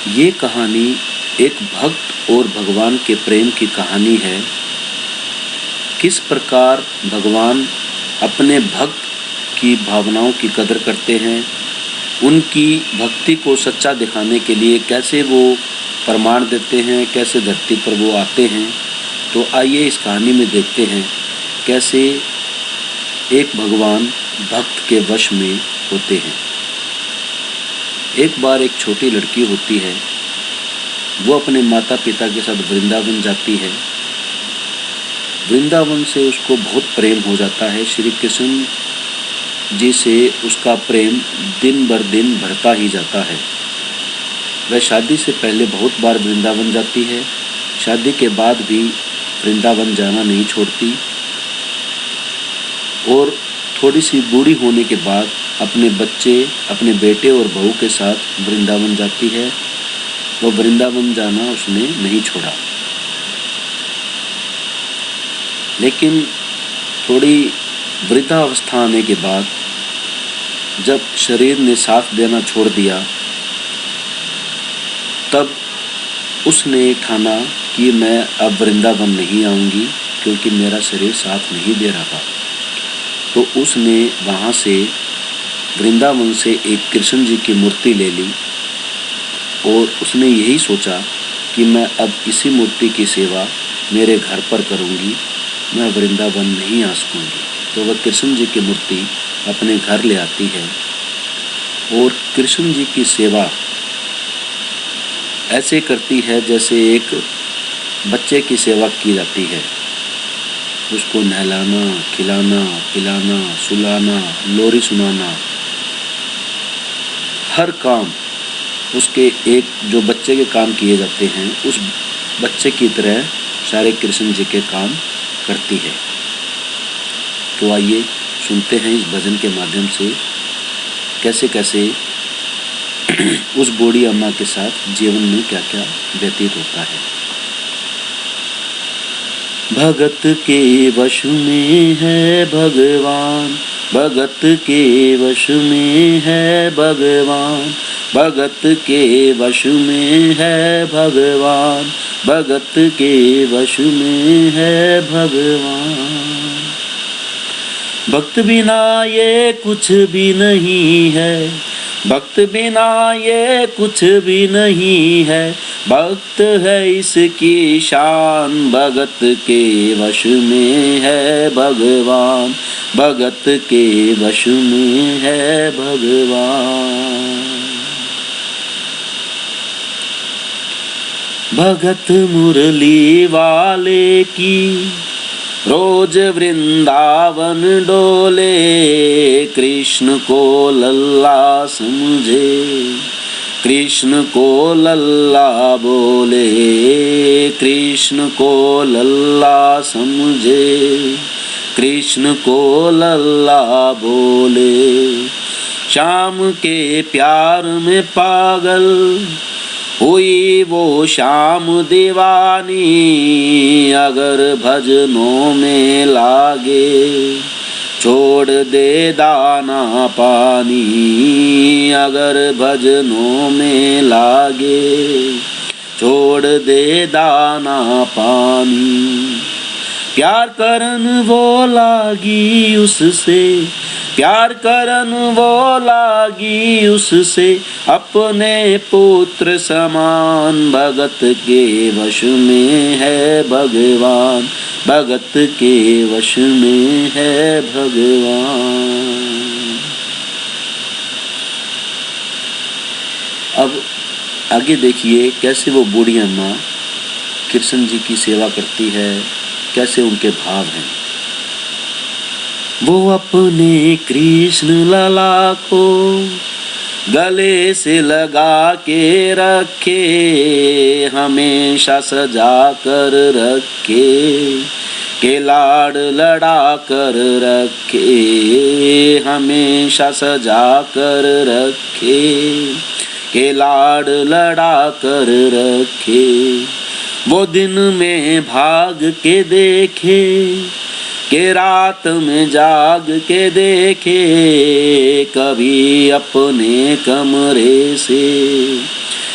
ये कहानी एक भक्त और भगवान के प्रेम की कहानी है। किस प्रकार भगवान अपने भक्त की भावनाओं की कदर करते हैं, उनकी भक्ति को सच्चा दिखाने के लिए कैसे वो प्रमाण देते हैं, कैसे धरती पर वो आते हैं। तो आइए इस कहानी में देखते हैं कैसे एक भगवान भक्त के वश में होते हैं। एक बार एक छोटी लड़की होती है, वो अपने माता पिता के साथ वृंदावन जाती है। वृंदावन से उसको बहुत प्रेम हो जाता है। श्री कृष्ण जी से उसका प्रेम दिन बर दिन बढ़ता ही जाता है। वह शादी से पहले बहुत बार वृंदावन जाती है, शादी के बाद भी वृंदावन जाना नहीं छोड़ती और थोड़ी सी बूढ़ी होने के बाद अपने बच्चे, अपने बेटे और बहू के साथ वृंदावन जाती है। वो वृंदावन जाना उसने नहीं छोड़ा। लेकिन थोड़ी वृद्धावस्था आने के बाद जब शरीर ने साथ देना छोड़ दिया, तब उसने ठाना कि मैं अब वृंदावन नहीं आऊँगी क्योंकि मेरा शरीर साथ नहीं दे रहा। तो उसने वहाँ से वृंदावन से एक कृष्ण जी की मूर्ति ले ली और उसने यही सोचा कि मैं अब इसी मूर्ति की सेवा मेरे घर पर करूँगी, मैं वृंदावन नहीं आ सकूँगी। तो वह कृष्ण जी की मूर्ति अपने घर ले आती है और कृष्ण जी की सेवा ऐसे करती है जैसे एक बच्चे की सेवा की जाती है। उसको नहलाना, खिलाना, पिलाना, सुलाना, लोरी सुनाना, हर काम उसके एक जो बच्चे के काम किए जाते हैं उस बच्चे की तरह सारे कृष्ण जी के काम करती है। तो आइए सुनते हैं इस भजन के माध्यम से कैसे कैसे उस बूढ़ी अम्मा के साथ जीवन में क्या क्या व्यतीत होता है। भगत के वश में है भगवान, भगत के वश में है भगवान, भगत के वश में है भगवान, भगत के वश में है भगवान। भक्त बिना ये कुछ भी नहीं है, भक्त बिना ये कुछ भी नहीं है, भक्त है इसकी शान, भगत के वश में है भगवान, भगत के वश में है भगवान। भगत मुरली वाले की रोज वृंदावन डोले, कृष्ण को लल्ला समझे, कृष्ण को लल्ला बोले, कृष्ण को लल्ला समझे, कृष्ण को लल्ला बोले। श्याम के प्यार में पागल हुई वो श्याम दीवानी, अगर भजनों में लागे छोड़ दे दाना पानी, अगर भजनों में लागे छोड़ दे दाना पानी। प्यार करन वो लागी उससे, प्यार करन वो लागी उससे, अपने पुत्र समान, भगत के वश में है भगवान, भगत के वश में है भगवान। अब आगे देखिए कैसे वो बूढ़ी अम्मा कृष्ण जी की सेवा करती है, कैसे उनके भाव हैं। वो अपने कृष्ण लला को गले से लगा के रखे, हमेशा सजा कर रखे, के लाड लड़ा कर रखे, हमेशा सजा कर रखे, के लाड लड़ा कर रखे। वो दिन में भाग के देखे, के रात में जाग के देखे, कभी अपने कमरे से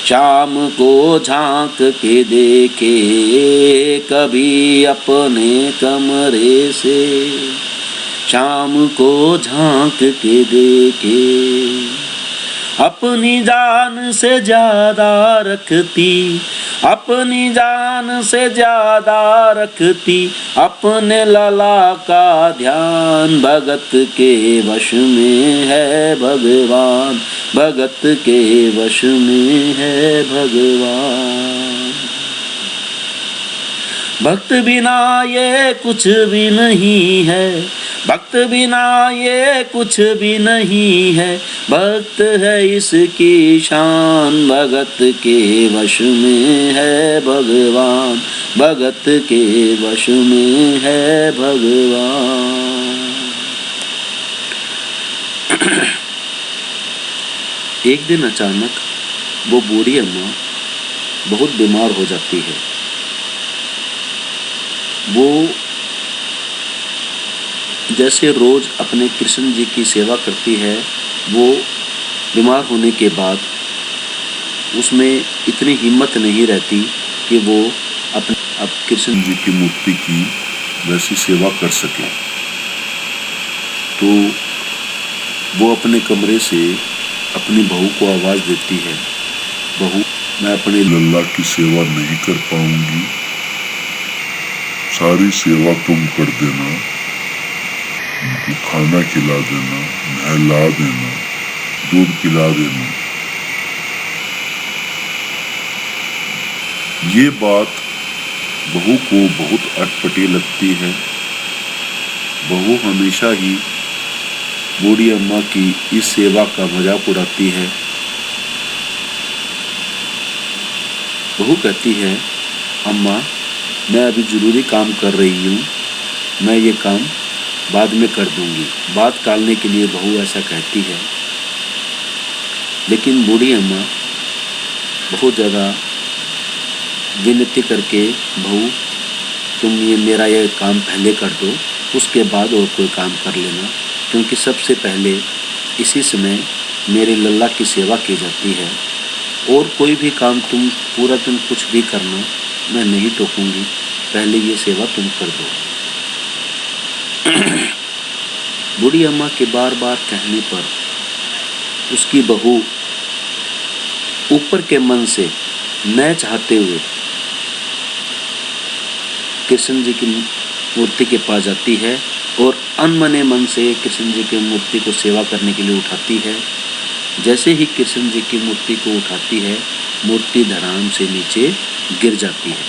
शाम को झांक के देखे कभी अपने कमरे से, शाम को झांक के देखे अपनी जान से ज्यादा रखती, अपनी जान से ज्यादा रखती अपने लला का ध्यान। भगत के वश में है भगवान, भगत के वश में है भगवान। भक्त बिना ये कुछ भी नहीं है, भक्त बिना ये कुछ भी नहीं है, भक्त है इसकी शान। भगत के वश में है भगवान, भगत के वश में है भगवान। एक दिन अचानक वो बूढ़ी अम्मा बहुत बीमार हो जाती है। वो जैसे रोज अपने कृष्ण जी की सेवा करती है, वो बीमार होने के बाद उसमें इतनी हिम्मत नहीं रहती कि वो अपने अब कृष्ण जी की मूर्ति की वैसी सेवा कर सके। तो वो अपने कमरे से अपनी बहू को आवाज़ देती है, बहू मैं अपने लल्ला की सेवा नहीं कर पाऊंगी, सारी सेवा तुम कर देना, उनको खाना खिला देना, नहला देना, दूध पिला देना। ये बात बहू को बहुत अटपटी लगती है। बहू हमेशा ही बूढ़ी अम्मा की इस सेवा का मजाक उड़ाती है। बहू कहती है, अम्मा मैं अभी ज़रूरी काम कर रही हूँ, मैं ये काम बाद में कर दूँगी। बात टालने के लिए बहू ऐसा कहती है, लेकिन बूढ़ी अम्मा बहुत ज़्यादा विनती करके, बहू तुम मेरा ये काम पहले कर दो, उसके बाद और कोई काम कर लेना, क्योंकि सबसे पहले इसी समय मेरे लल्ला की सेवा की जाती है, और कोई भी काम तुम पूरा दिन कुछ भी करना मैं नहीं टोकूंगी, पहले ये सेवा तुम कर दो। बूढ़ी अम्मा के बार बार कहने पर उसकी बहू ऊपर के मन से न चाहते हुए कृष्ण जी की मूर्ति के पास जाती है और अनमने मन से कृष्ण जी की मूर्ति को सेवा करने के लिए उठाती है। जैसे ही कृष्ण जी की मूर्ति को उठाती है, मूर्ति धड़ाम से नीचे गिर जाती है,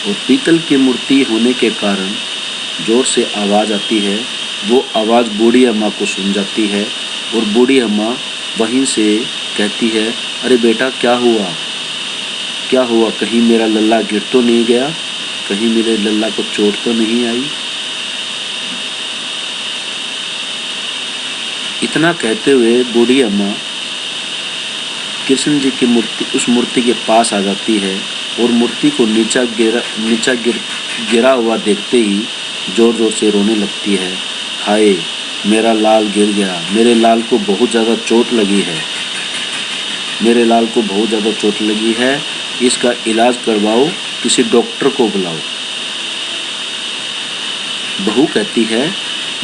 और पीतल की मूर्ति होने के कारण जोर से आवाज़ आती है। वो आवाज़ बूढ़ी अम्मा को सुन जाती है, और बूढ़ी अम्मा वहीं से कहती है, अरे बेटा क्या हुआ, क्या हुआ, कहीं मेरा लल्ला गिर तो नहीं गया, कहीं मेरे लल्ला को चोट तो नहीं आई। इतना कहते हुए बूढ़ी अम्मा कृष्ण जी की मूर्ति, उस मूर्ति के पास आ जाती है, और मूर्ति को नीचा गिरा हुआ देखते ही जोर जोर से रोने लगती है। हाय मेरा लाल गिर गया, मेरे लाल को बहुत ज़्यादा चोट लगी है, मेरे लाल को बहुत ज़्यादा चोट लगी है, इसका इलाज करवाओ, किसी डॉक्टर को बुलाओ। बहू कहती है,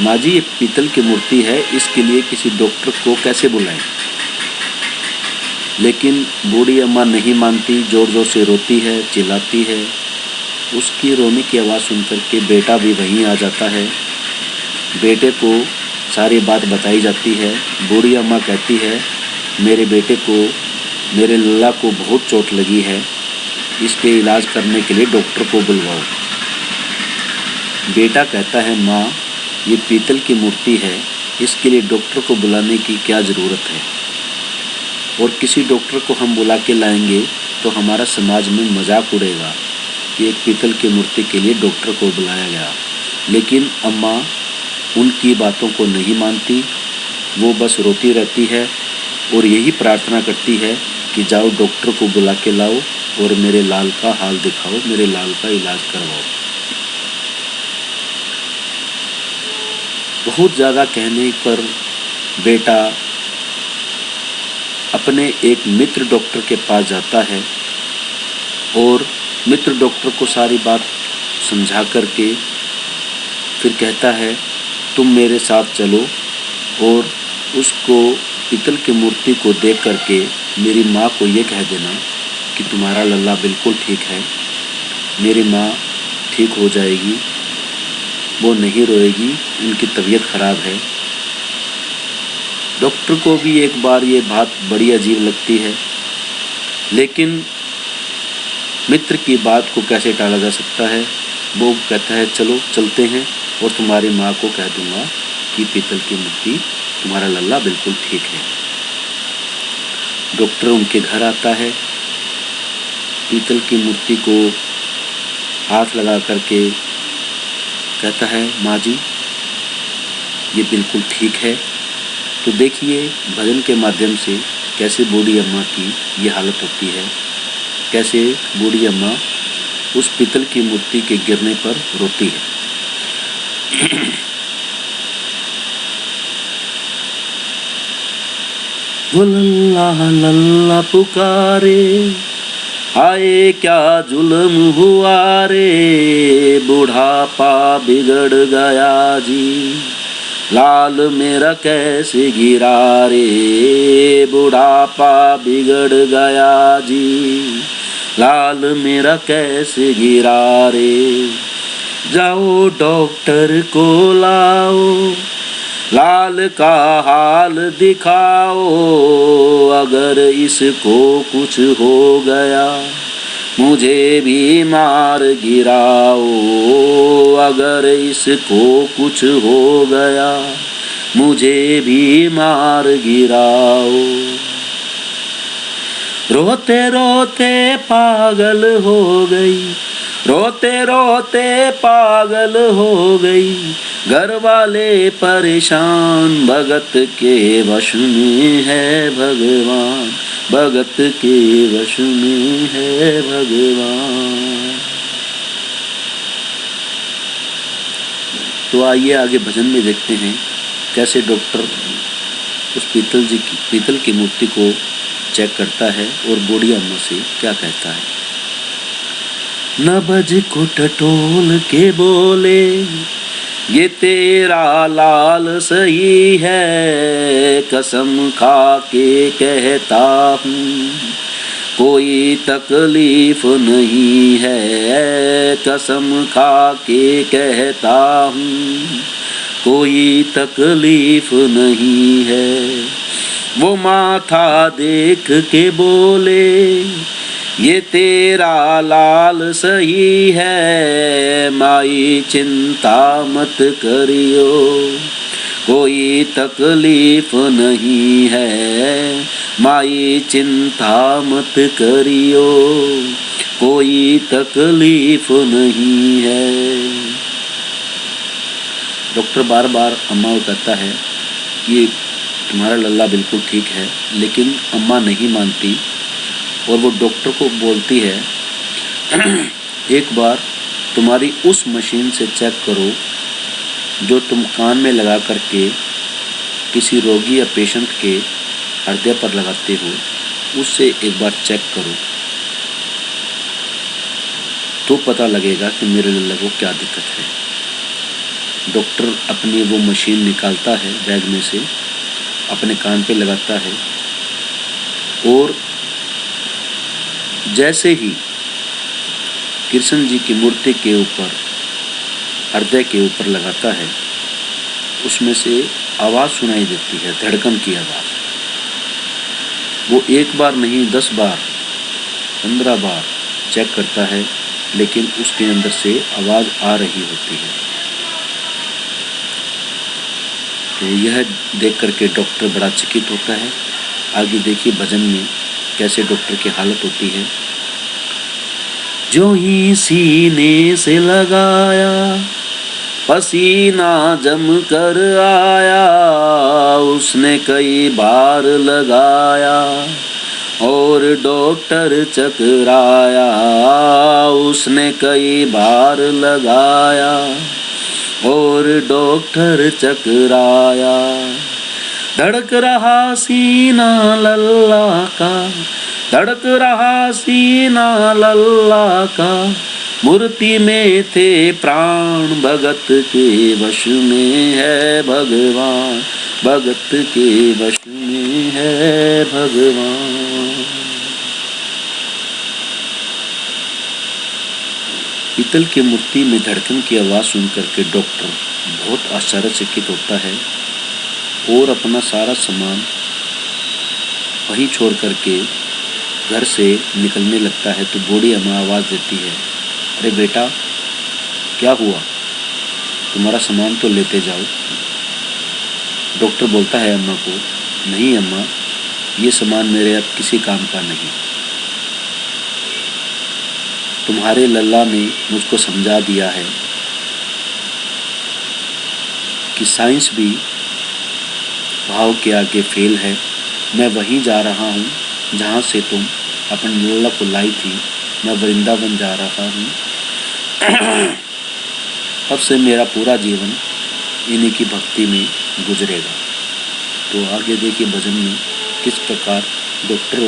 माँ जी ये पीतल की मूर्ति है, इसके लिए किसी डॉक्टर को कैसे बुलाएं। लेकिन बूढ़ी अम्मा नहीं मानती, जोर जोर से रोती है, चिल्लाती है। उसकी रोने की आवाज़ सुनकर के बेटा भी वहीं आ जाता है। बेटे को सारी बात बताई जाती है। बूढ़ी अम्मा कहती है, मेरे बेटे को, मेरे लल्ला को बहुत चोट लगी है, इसके इलाज करने के लिए डॉक्टर को बुलवाओ। बेटा कहता है, माँ ये पीतल की मूर्ति है, इसके लिए डॉक्टर को बुलाने की क्या ज़रूरत है, और किसी डॉक्टर को हम बुला के लाएंगे तो हमारा समाज में मजाक उड़ेगा कि एक पीतल की मूर्ति के लिए डॉक्टर को बुलाया गया। लेकिन अम्मा उनकी बातों को नहीं मानती, वो बस रोती रहती है और यही प्रार्थना करती है कि जाओ डॉक्टर को बुला के लाओ और मेरे लाल का हाल दिखाओ, मेरे लाल का इलाज करवाओ। बहुत ज़्यादा कहने पर बेटा अपने एक मित्र डॉक्टर के पास जाता है और मित्र डॉक्टर को सारी बात समझा करके फिर कहता है तुम मेरे साथ चलो और उसको पीतल की मूर्ति को देख करके मेरी माँ को ये कह देना कि तुम्हारा लल्ला बिल्कुल ठीक है, मेरी माँ ठीक हो जाएगी, वो नहीं रोएगी, उनकी तबीयत ख़राब है। डॉक्टर को भी एक बार ये बात बड़ी अजीब लगती है, लेकिन मित्र की बात को कैसे टाला जा सकता है। वो कहता है चलो चलते हैं और तुम्हारी माँ को कह दूंगा कि पीतल की मूर्ति तुम्हारा लल्ला बिल्कुल ठीक है। डॉक्टर उनके घर आता है, पीतल की मूर्ति को हाथ लगा करके कहता है माँ जी ये बिल्कुल ठीक है। तो देखिए भजन के माध्यम से कैसे बूढ़ी अम्मा की ये हालत होती है, कैसे बूढ़ी अम्मा उस पीतल की मूर्ति के गिरने पर रोती है। वो लल्ला लल्ला पुकारे, आए क्या जुल्म हुआ रे, बुढ़ापा बिगड़ गया जी, लाल मेरा कैसे गिरा रे, बुढ़ापा बिगड़ गया जी, लाल मेरा कैसे गिरा रे। जाओ डॉक्टर को लाओ, लाल का हाल दिखाओ, अगर इसको कुछ हो गया मुझे भी मार गिराओ, अगर इसको कुछ हो गया मुझे भी मार गिराओ। रोते रोते पागल हो गई, रोते रोते पागल हो गई, घर वाले परेशान, भगत के वश में है भगवान, भगत के वश में है भगवान। तो आइए आगे भजन में देखते हैं कैसे डॉक्टर उस पीतल की मूर्ति को चेक करता है और बूढ़ी अम्मा से क्या कहता है। नबज को टटोल के बोले, ये तेरा लाल सही है, कसम खा के कहता हूँ कोई तकलीफ नहीं है, कसम खा के कहता हूँ कोई तकलीफ नहीं है। वो माथा देख के बोले, ये तेरा लाल सही है, माई चिंता मत करियो कोई तकलीफ नहीं है, माई चिंता मत करियो कोई तकलीफ नहीं है। डॉक्टर बार बार अम्मा को कहता है कि तुम्हारा लल्ला बिल्कुल ठीक है, लेकिन अम्मा नहीं मानती और वो डॉक्टर को बोलती है एक बार तुम्हारी उस मशीन से चेक करो जो तुम कान में लगा करके किसी रोगी या पेशेंट के हृदय पर लगाते हो, उससे एक बार चेक करो तो पता लगेगा कि मेरे लल्ला को क्या दिक्कत है। डॉक्टर अपनी वो मशीन निकालता है बैग में से, अपने कान पे लगाता है और जैसे ही कृष्ण जी की मूर्ति के ऊपर हृदय के ऊपर लगाता है, उसमें से आवाज़ सुनाई देती है, धड़कन की आवाज़। वो एक बार नहीं 10 बार 15 बार चेक करता है, लेकिन उसके अंदर से आवाज़ आ रही होती है। तो यह देख करके डॉक्टर बड़ा चकित होता है। आगे देखिए भजन में कैसे डॉक्टर की हालत होती है। जो ही सीने से लगाया, पसीना जम कर आया, उसने कई बार लगाया और डॉक्टर चकराया, उसने कई बार लगाया और डॉक्टर चकराया। धड़क रहा सीना लल्ला धड़क रहा सीना लल्ला का, मूर्ति में थे प्राण भगत के वश में है भगवान, भगत के वश में है भगवान। पीतल की मूर्ति में धड़कन की आवाज़ सुनकर के डॉक्टर बहुत आश्चर्यचकित होता है और अपना सारा सामान वहीं छोड़ करके घर से निकलने लगता है। तो बूढ़ी अम्मा आवाज़ देती है, अरे बेटा क्या हुआ, तुम्हारा सामान तो लेते जाओ। डॉक्टर बोलता है अम्मा को, नहीं अम्मा, ये सामान मेरे अब किसी काम का नहीं। तुम्हारे लल्ला ने मुझको समझा दिया है कि साइंस भी भाव के आगे फेल है। मैं वहीं जा रहा हूँ जहाँ से तुम अपने लल्ला को लाई थी। मैं वृंदावन जा रहा हूँ। अब से मेरा पूरा जीवन इन्हीं की भक्ति में गुजरेगा। तो आगे देखिए भजन में किस प्रकार डॉक्टर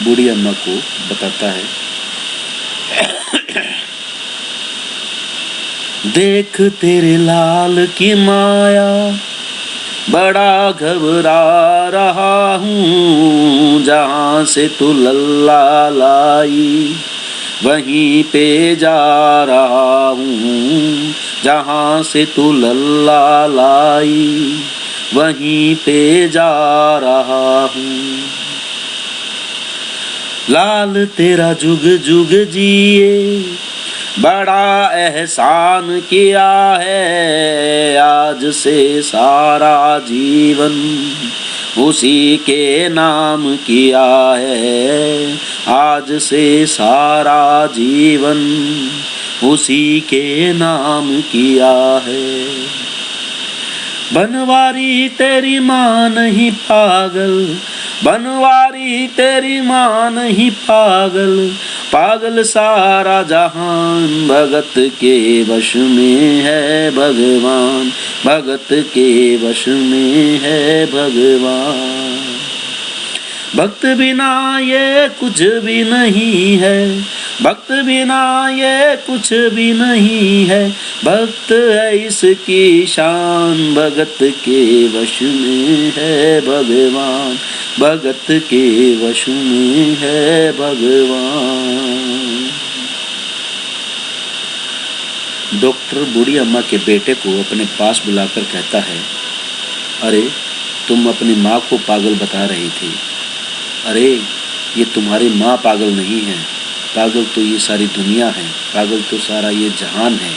बूढ़ी अम्मा को बताता है। देख तेरे लाल की माया, बड़ा घबरा रहा हूँ। जहाँ से तू लल्ला लाई वहीं पे जा रहा हूँ। जहाँ से तू लल्ला लाई वहीं पे जा रहा हूँ। लाल तेरा जुग जुग जिए, बड़ा एहसान किया है। आज से सारा जीवन उसी के नाम किया है। आज से सारा जीवन उसी के नाम किया है। बनवारी तेरी माँ नहीं पागल, बनवारी तेरी माँ नहीं पागल। पागल सारा जहान भगत के वश में है भगवान, भगत के वश में है भगवान। भक्त बिना ये कुछ भी नहीं है, भक्त बिना ये कुछ भी नहीं है। भक्त है इसकी शान, भगत के वश में है भगवान, भगत के वश में है भगवान। डॉक्टर बूढ़ी अम्मा के बेटे को अपने पास बुलाकर कहता है, अरे तुम अपनी माँ को पागल बता रही थी। अरे ये तुम्हारी माँ पागल नहीं है, पागल तो ये सारी दुनिया है, पागल तो सारा ये जहान है।